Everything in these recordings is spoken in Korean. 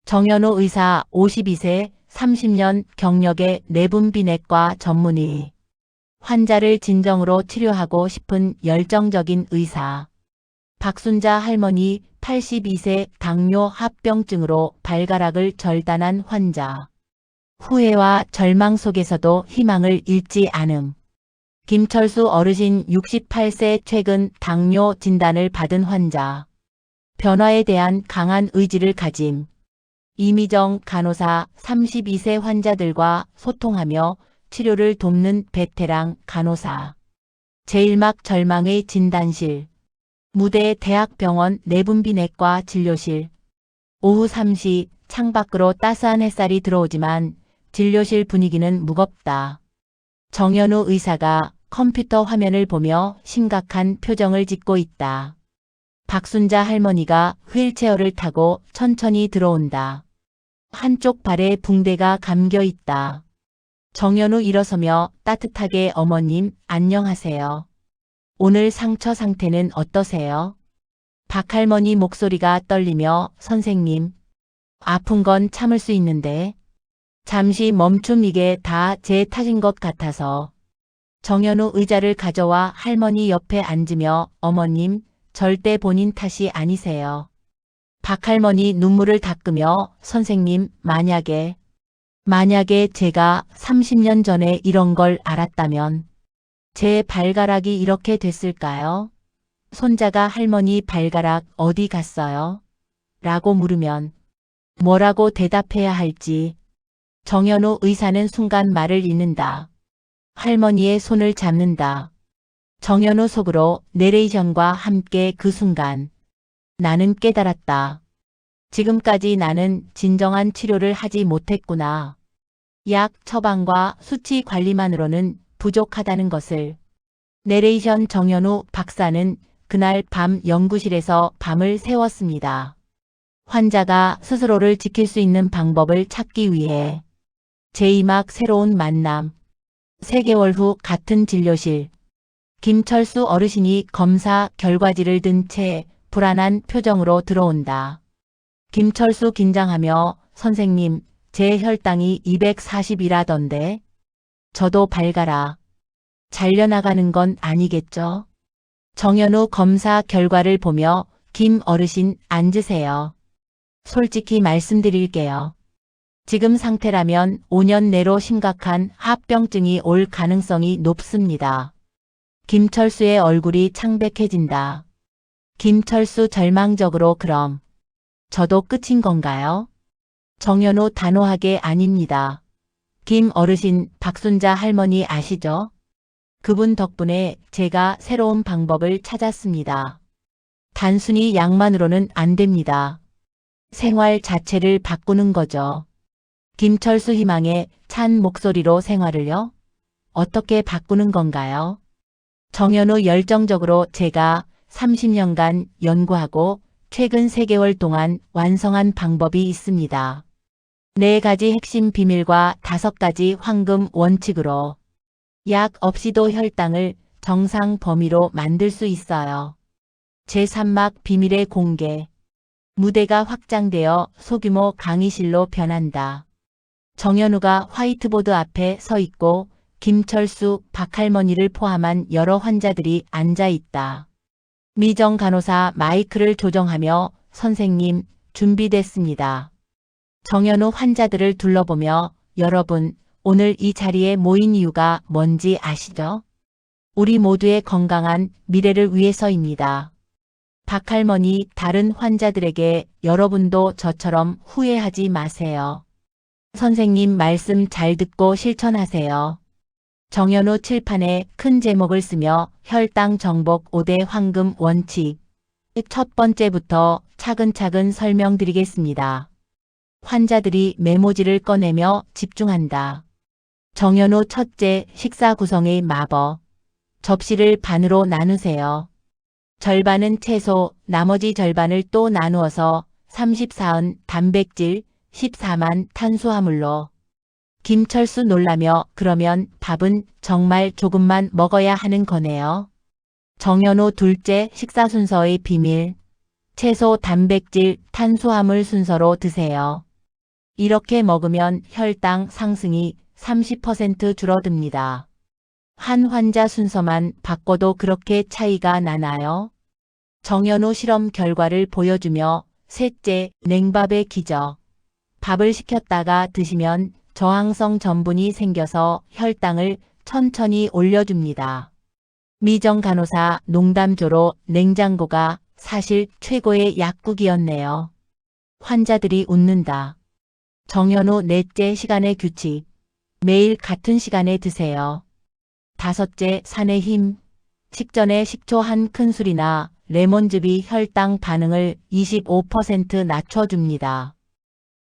정현우 의사 52세 30년 경력의 내분비내과 전문의. 환자를 진정으로 치료하고 싶은 열정적인 의사. 박순자 할머니 82세 당뇨 합병증으로 발가락을 절단한 환자. 후회와 절망 속에서도 희망을 잃지 않음. 김철수 어르신 68세 최근 당뇨 진단을 받은 환자. 변화에 대한 강한 의지를 가짐. 이미정 간호사 32세 환자들과 소통하며 치료를 돕는 베테랑 간호사. 제일막 절망의 진단실. 무대 대학병원 내분비내과 진료실. 오후 3시 창밖으로 따스한 햇살이 들어오지만 진료실 분위기는 무겁다. 정현우 의사가 컴퓨터 화면을 보며 심각한 표정을 짓고 있다. 박순자 할머니가 휠체어를 타고 천천히 들어온다. 한쪽 발에 붕대가 감겨 있다. 정현우 일어서며 따뜻하게 어머님 안녕하세요. 오늘 상처 상태는 어떠세요? 박할머니 목소리가 떨리며 선생님, 아픈 건 참을 수 있는데 잠시 멈춤 이게 다 제 탓인 것 같아서. 정현우 의자를 가져와 할머니 옆에 앉으며 어머님, 절대 본인 탓이 아니세요. 박할머니 눈물을 닦으며 선생님, 만약에 제가 30년 전에 이런 걸 알았다면 제 발가락이 이렇게 됐을까요? 손자가 할머니 발가락 어디 갔어요? 라고 물으면 뭐라고 대답해야 할지. 정현우 의사는 순간 말을 잇는다. 할머니의 손을 잡는다. 정현우 속으로 내레이션과 함께 그 순간 나는 깨달았다. 지금까지 나는 진정한 치료를 하지 못했구나. 약 처방과 수치 관리만으로는 부족하다는 것을. 내레이션 정현우 박사는 그날 밤 연구실에서 밤을 새웠습니다. 환자가 스스로를 지킬 수 있는 방법을 찾기 위해. 제2막 새로운 만남. 3개월 후 같은 진료실. 김철수 어르신이 검사 결과지를 든 채 불안한 표정으로 들어온다. 김철수 긴장하며 선생님, 제 혈당이 240이라던데. 저도 발가락 잘려나가는 건 아니겠죠? 정현우 검사 결과를 보며 김 어르신 앉으세요. 솔직히 말씀드릴게요. 지금 상태라면 5년 내로 심각한 합병증이 올 가능성이 높습니다. 김철수의 얼굴이 창백해진다. 김철수 절망적으로 그럼 저도 끝인 건가요? 정현우 단호하게 아닙니다. 김 어르신 박순자 할머니 아시죠? 그분 덕분에 제가 새로운 방법을 찾았습니다. 단순히 약만으로는 안 됩니다. 생활 자체를 바꾸는 거죠. 김철수 희망에 찬 목소리로 생활을요? 어떻게 바꾸는 건가요? 정현우 열정적으로 제가 30년간 연구하고 최근 3개월 동안 완성한 방법이 있습니다. 4가지 핵심 비밀과 5가지 황금 원칙으로 약 없이도 혈당을 정상 범위로 만들 수 있어요. 제3막 비밀의 공개. 무대가 확장되어 소규모 강의실로 변한다. 정현우가 화이트보드 앞에 서 있고 김철수, 박할머니를 포함한 여러 환자들이 앉아 있다. 미정 간호사 마이크를 조정하며 선생님, 준비됐습니다. 정현우 환자들을 둘러보며 여러분, 오늘 이 자리에 모인 이유가 뭔지 아시죠? 우리 모두의 건강한 미래를 위해서입니다. 박할머니, 다른 환자들에게 여러분도 저처럼 후회하지 마세요. 선생님 말씀 잘 듣고 실천하세요. 정현우 칠판에 큰 제목을 쓰며 혈당 정복 5대 황금 원칙. 첫 번째부터 차근차근 설명드리겠습니다. 환자들이 메모지를 꺼내며 집중한다. 정현우 첫째, 식사 구성의 마법. 접시를 반으로 나누세요. 절반은 채소, 나머지 절반을 또 나누어서 34은 단백질, 14만 탄수화물로. 김철수 놀라며 그러면 밥은 정말 조금만 먹어야 하는 거네요. 정현우 둘째, 식사 순서의 비밀. 채소, 단백질, 탄수화물 순서로 드세요. 이렇게 먹으면 혈당 상승이 30% 줄어듭니다. 한 환자 순서만 바꿔도 그렇게 차이가 나나요? 정연우 실험 결과를 보여주며 셋째, 냉밥의 기적. 밥을 식혔다가 드시면 저항성 전분이 생겨서 혈당을 천천히 올려줍니다. 미정 간호사 농담조로 냉장고가 사실 최고의 약국이었네요. 환자들이 웃는다. 정연우 넷째, 시간의 규칙. 매일 같은 시간에 드세요. 다섯째, 산의 힘. 식전에 식초 한 큰술이나 레몬즙이 혈당 반응을 25% 낮춰줍니다.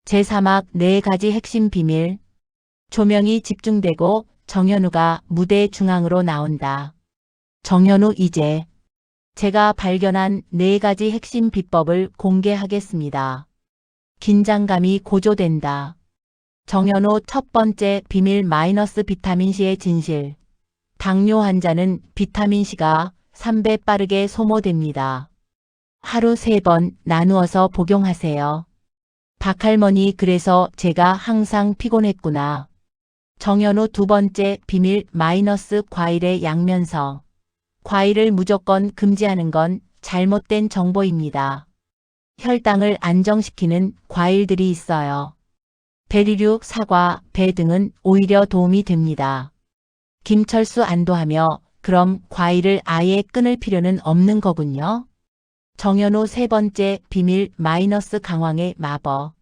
제3학 4가지 핵심 비밀. 조명이 집중되고 정연우가 무대 중앙으로 나온다. 정연우 이제 제가 발견한 4가지 핵심 비법을 공개하겠습니다. 긴장감이 고조된다. 정연우 첫 번째 비밀 마이너스 비타민C의 진실. 당뇨 환자는 비타민C가 3배 빠르게 소모됩니다. 하루 3번 나누어서 복용하세요. 박할머니 그래서 제가 항상 피곤했구나. 정연우 두 번째 비밀 마이너스 과일의 양면성. 과일을 무조건 금지하는 건 잘못된 정보입니다. 혈당을 안정시키는 과일들이 있어요. 베리류, 사과, 배 등은 오히려 도움이 됩니다. 김철수 안도하며 그럼 과일을 아예 끊을 필요는 없는 거군요. 정연우 세 번째 비밀 마이너스 강황의 마법.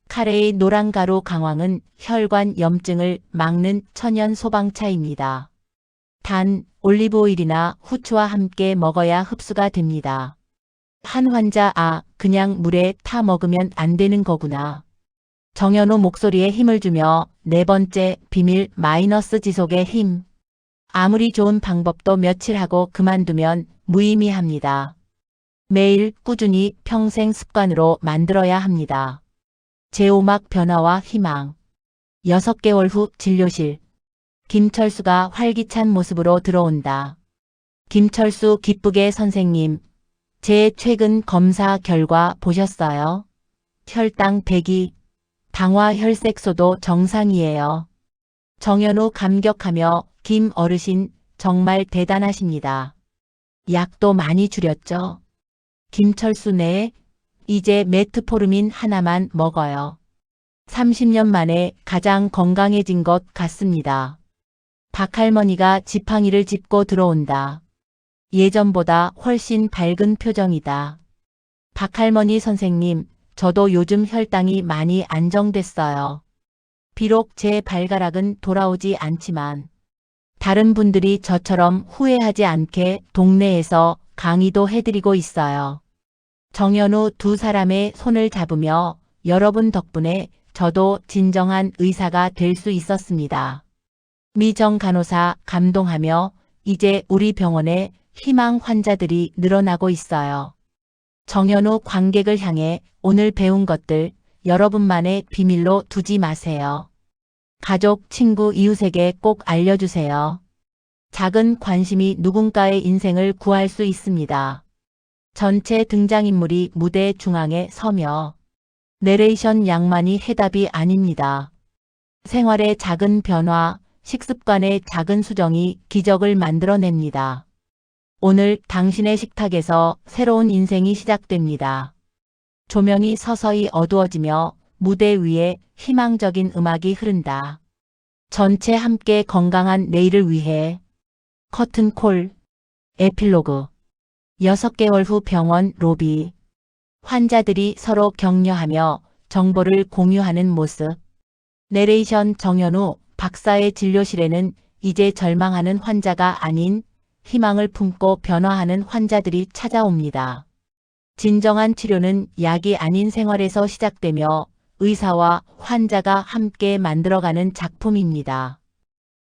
카레의 노란가루 강황은 혈관 염증을 막는 천연 소방차입니다. 단, 올리브오일이나 후추와 함께 먹어야 흡수가 됩니다. 한 환자 그냥 물에 타 먹으면 안 되는 거구나. 정연우 목소리에 힘을 주며 네 번째 비밀 마이너스 지속의 힘. 아무리 좋은 방법도 며칠 하고 그만두면 무의미합니다. 매일 꾸준히 평생 습관으로 만들어야 합니다. 제5막 변화와 희망. 6개월 후 진료실. 김철수가 활기찬 모습으로 들어온다. 김철수 기쁘게 선생님, 제 최근 검사 결과 보셨어요? 혈당 102, 당화 혈색소도 정상이에요. 정연우 감격하며 김 어르신 정말 대단하십니다. 약도 많이 줄였죠? 김철수 네, 이제 메트포르민 하나만 먹어요. 30년 만에 가장 건강해진 것 같습니다. 박할머니가 지팡이를 짚고 들어온다. 예전보다 훨씬 밝은 표정이다. 박할머니 선생님, 저도 요즘 혈당이 많이 안정됐어요. 비록 제 발가락은 돌아오지 않지만 다른 분들이 저처럼 후회하지 않게 동네에서 강의도 해드리고 있어요. 정연우 두 사람의 손을 잡으며 여러분 덕분에 저도 진정한 의사가 될 수 있었습니다. 미정 간호사 감동하며 이제 우리 병원에 희망 환자들이 늘어나고 있어요. 정연우 관객을 향해 오늘 배운 것들 여러분만의 비밀로 두지 마세요. 가족, 친구, 이웃에게 꼭 알려주세요. 작은 관심이 누군가의 인생을 구할 수 있습니다. 전체 등장인물이 무대 중앙에 서며 내레이션 양만이 해답이 아닙니다. 생활의 작은 변화, 식습관의 작은 수정이 기적을 만들어냅니다. 오늘 당신의 식탁에서 새로운 인생이 시작됩니다. 조명이 서서히 어두워지며 무대 위에 희망적인 음악이 흐른다. 전체 함께 건강한 내일을 위해 커튼콜. 에필로그. 6개월 후 병원 로비. 환자들이 서로 격려하며 정보를 공유하는 모습. 내레이션 정연우 박사의 진료실에는 이제 절망하는 환자가 아닌 희망을 품고 변화하는 환자들이 찾아옵니다. 진정한 치료는 약이 아닌 생활에서 시작되며 의사와 환자가 함께 만들어가는 작품입니다.